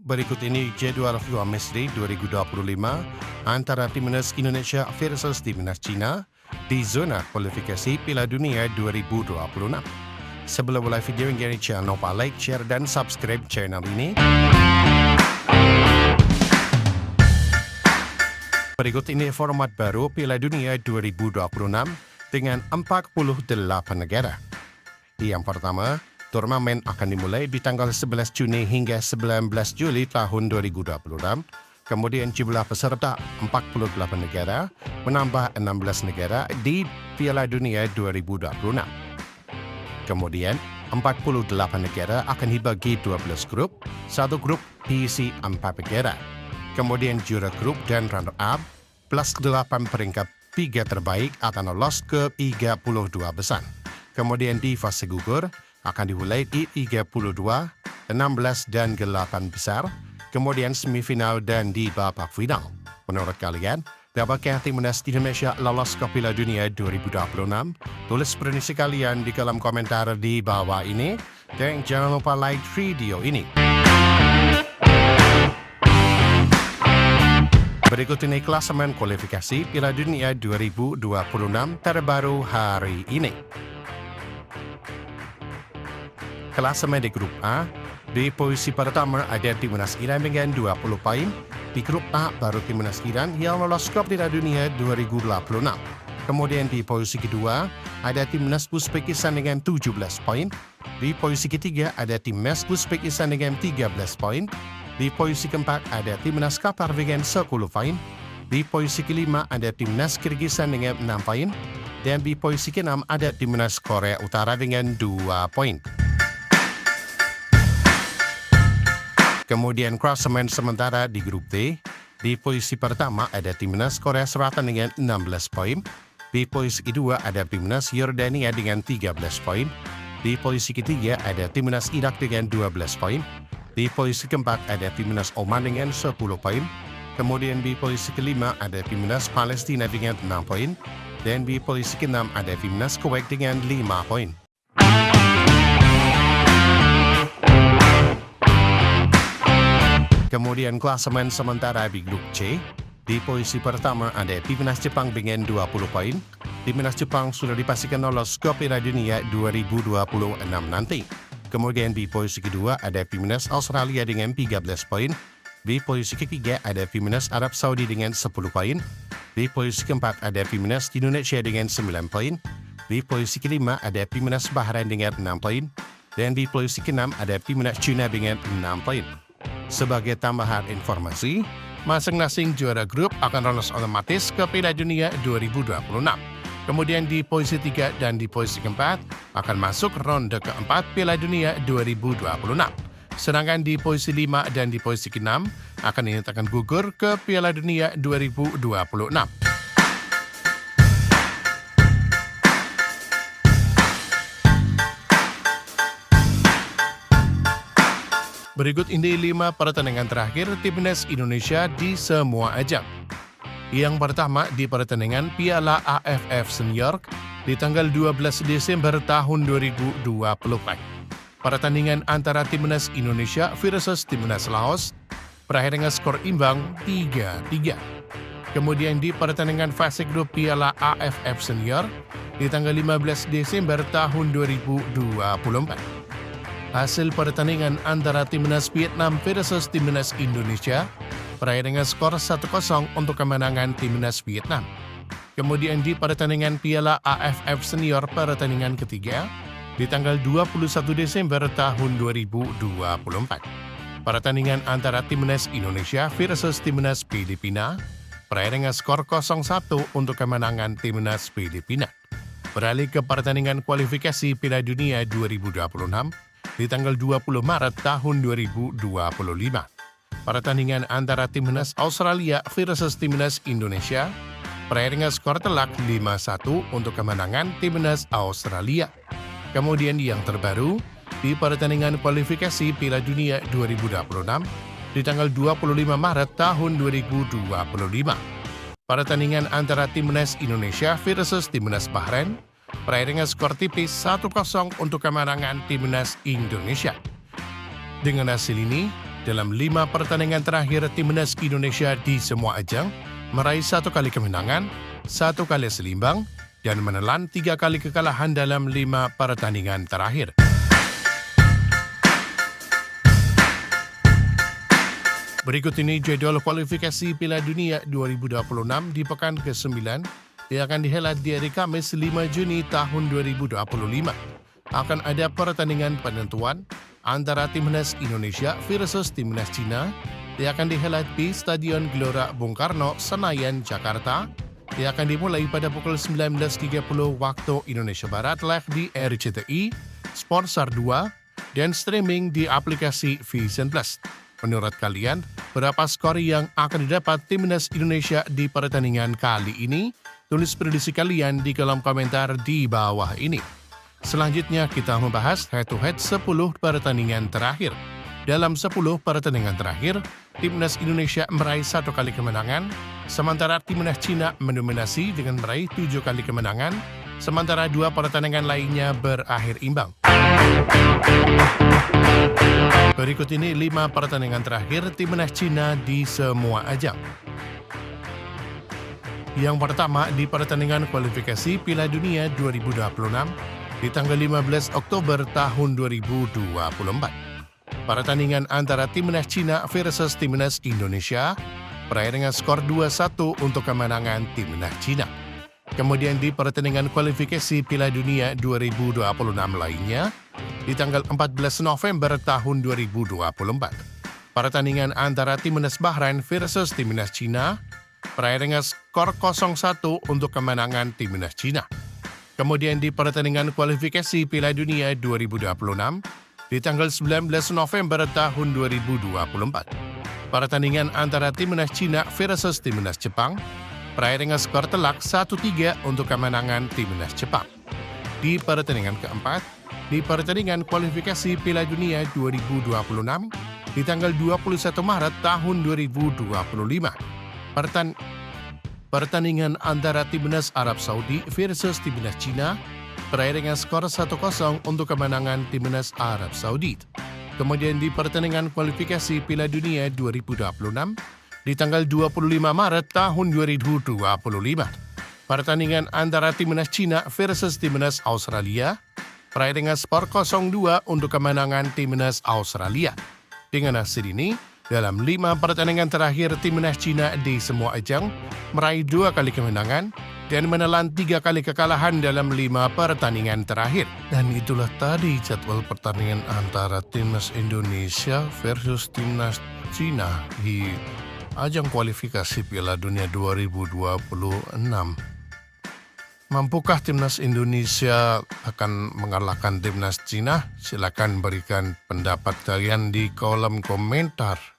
Berikut ini jadual FIFA Matchday 2025 antara Timnas Indonesia versus Timnas China di zona kualifikasi Piala Dunia 2026. Sebelum mulai video ini, jangan lupa like, share, dan subscribe channel ini. Berikut ini format baru Piala Dunia 2026 dengan 48 negara. Yang pertama, turnamen akan dimulai di tanggal 11 Juni hingga 19 Juli tahun 2026. Kemudian jumlah peserta 48 negara, menambah 16 negara di Piala Dunia 2026. Kemudian 48 negara akan dibagi 12 grup, satu grup diisi 4 negara. Kemudian juara grup dan runner-up plus 8 peringkat 3 terbaik akan lolos ke 32 besar. Kemudian di fase gugur akan dimulai di 32, 16, dan 8 besar, kemudian semifinal dan di babak final. Menurut kalian, dapatkah Timnas Indonesia lolos ke Piala Dunia 2026? Tulis prediksi kalian di kolom komentar di bawah ini, dan jangan lupa like video ini. Berikut ini klasemen kualifikasi Piala Dunia 2026 terbaru hari ini. Klasemen di grup A, di posisi pertama ada Timnas Iran dengan 20 poin. Di grup A baru Timnas Iran yang lolos ke Piala Dunia 2026. Kemudian di posisi kedua ada Timnas Uzbekistan dengan 17 poin. Di posisi ketiga ada Timnas Uzbekistan dengan 13 poin. Di posisi keempat ada Timnas Qatar dengan 10 poin. Di posisi kelima ada Timnas Kyrgyzstan dengan 6 poin. Dan di posisi keenam ada Timnas Korea Utara dengan 2 poin. Kemudian klasemen sementara di grup D, di posisi pertama ada Timnas Korea Selatan dengan 16 poin, di posisi kedua ada Timnas Yordania dengan 13 poin, di posisi ketiga ada Timnas Irak dengan 12 poin, di posisi keempat ada Timnas Oman dengan 10 poin, kemudian di posisi kelima ada Timnas Palestina dengan 6 poin, dan di posisi keenam ada Timnas Kuwait dengan 5 poin. Kemudian klasemen sementara di grup C, di posisi pertama ada Timnas Jepang dengan 20 poin. Timnas Jepang sudah dipastikan lolos ke Piala Dunia 2026 nanti. Kemudian di posisi kedua ada Timnas Australia dengan 13 poin. Di posisi ketiga ada Timnas Arab Saudi dengan 10 poin. Di posisi keempat ada Timnas Indonesia dengan 9 poin. Di posisi kelima ada Timnas Bahrain dengan 6 poin. Dan di posisi keenam ada Timnas China dengan 6 poin. Sebagai tambahan informasi, masing-masing juara grup akan lolos otomatis ke Piala Dunia 2026. Kemudian di posisi 3 dan di posisi keempat akan masuk ronde keempat Piala Dunia 2026. Sedangkan di posisi 5 dan di posisi ke-6 akan dinyatakan gugur ke Piala Dunia 2026. Berikut ini 5 pertandingan terakhir Timnas Indonesia di semua ajang. Yang pertama di pertandingan Piala AFF Senior di tanggal 12 Desember tahun 2024. Pertandingan antara Timnas Indonesia versus Timnas Laos berakhir dengan skor imbang 3-3. Kemudian di pertandingan fase grup Piala AFF Senior di tanggal 15 Desember tahun 2024. Hasil pertandingan antara Timnas Vietnam versus Timnas Indonesia berakhir dengan skor 1-0 untuk kemenangan Timnas Vietnam. Kemudian di pertandingan Piala AFF Senior pertandingan ketiga di tanggal 21 Desember tahun 2024. Pertandingan antara Timnas Indonesia versus Timnas Filipina berakhir dengan skor 0-1 untuk kemenangan Timnas Filipina. Beralih ke pertandingan kualifikasi Piala Dunia 2026 di tanggal 20 Maret tahun 2025. Pertandingan antara Timnas Australia versus Timnas Indonesia berakhir dengan skor telak 5-1 untuk kemenangan Timnas Australia. Kemudian yang terbaru, di pertandingan kualifikasi Piala Dunia 2026 di tanggal 25 Maret tahun 2025. Pertandingan antara Timnas Indonesia versus Timnas Bahrain berakhir dengan skor tipis 1-0 untuk kemenangan Timnas Indonesia. Dengan hasil ini, Dalam 5 pertandingan terakhir, Timnas Indonesia di semua ajang meraih 1 kali kemenangan, 1 kali seimbang, dan menelan 3 kali kekalahan dalam 5 pertandingan terakhir. Berikut ini jadwal kualifikasi Piala Dunia 2026 di pekan ke-9 yang akan dihelat di hari Kamis 5 Juni tahun 2025. Akan ada pertandingan penentuan antara Timnas Indonesia versus Timnas Cina yang akan dihelat di Stadion Gelora Bung Karno, Senayan, Jakarta, yang akan dimulai pada pukul 19.30 waktu Indonesia Barat live di RCTI, Sportsar 2, dan streaming di aplikasi Vision Plus. Menurut kalian, berapa skor yang akan didapat Timnas Indonesia di pertandingan kali ini? Tulis prediksi kalian di kolom komentar di bawah ini. Selanjutnya kita membahas head-to-head 10 pertandingan terakhir. Dalam 10 pertandingan terakhir, Timnas Indonesia meraih 1 kali kemenangan, sementara Timnas Cina mendominasi dengan meraih 7 kali kemenangan, sementara 2 pertandingan lainnya berakhir imbang. Berikut ini 5 pertandingan terakhir Timnas Cina di semua ajang. Yang pertama di pertandingan kualifikasi Piala Dunia 2026 di tanggal 15 Oktober tahun 2024. Pertandingan antara Timnas Cina versus Timnas Indonesia berakhir dengan skor 2-1 untuk kemenangan Timnas Cina. Kemudian di pertandingan kualifikasi Piala Dunia 2026 lainnya, di tanggal 14 November tahun 2024. Pertandingan antara Timnas Bahrain versus Timnas Cina berakhir dengan skor 0-1 untuk kemenangan Timnas Cina. Kemudian di pertandingan kualifikasi Piala Dunia 2026 di tanggal 19 November tahun 2024. Pertandingan antara Timnas Cina versus Timnas Jepang berakhir dengan skor telak 1-3 untuk kemenangan Timnas Jepang. Di pertandingan keempat, di pertandingan kualifikasi Piala Dunia 2026 di tanggal 21 Maret tahun 2025. Pertandingan antara Timnas Arab Saudi versus Timnas Cina berakhir dengan skor 1-0 untuk kemenangan Timnas Arab Saudi. Kemudian di pertandingan kualifikasi Piala Dunia 2026 di tanggal 25 Maret tahun 2025. Pertandingan antara Timnas Cina versus Timnas Australia berakhir dengan skor 0-2 untuk kemenangan Timnas Australia. Dengan hasil ini, dalam 5 pertandingan terakhir Timnas Cina di semua ajang meraih 2 kali kemenangan dan menelan 3 kali kekalahan dalam 5 pertandingan terakhir. Dan itulah tadi jadwal pertandingan antara Timnas Indonesia versus Timnas Cina di ajang kualifikasi Piala Dunia 2026. Mampukah Timnas Indonesia akan mengalahkan Timnas Cina? Silakan berikan pendapat kalian di kolom komentar.